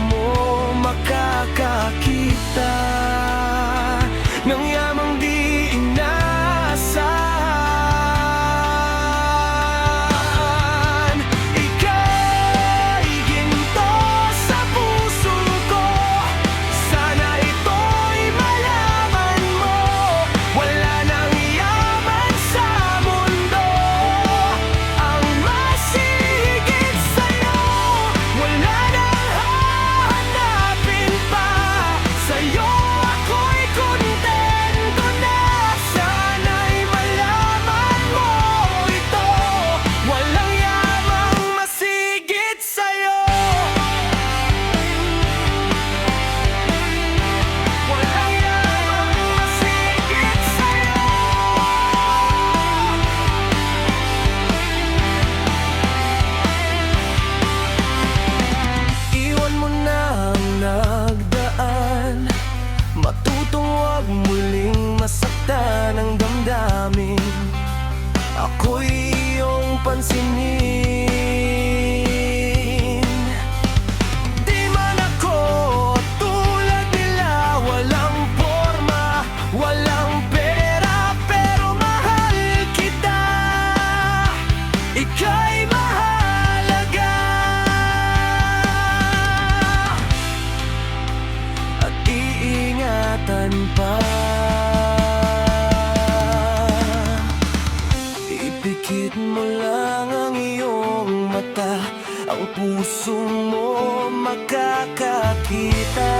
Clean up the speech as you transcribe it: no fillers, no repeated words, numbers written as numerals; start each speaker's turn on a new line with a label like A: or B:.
A: mo makakakita ng yamang di inaasahan. Ika'y ginto sa puso ko, sana ito'y malaman mo. Wala nang yaman sa mundo ang masigit sa'yo. Wala nang hahanapin pa sa'yo. Ako'y kontento na, sana'y malaman mo ito. Walang yamang masigit sa'yo. Walang yamang masigit sa'yo. Iwan mo na ang nagdaan, matutong huwag muling masaktan ang damdamin. Ako'y iyong pansinin. Di man ako tulad nila, walang forma, walang pera, pero mahal kita. Ika'y mahalaga at iingatan pa. Ipikit mo lang ang iyong mata, ang puso mo makakakita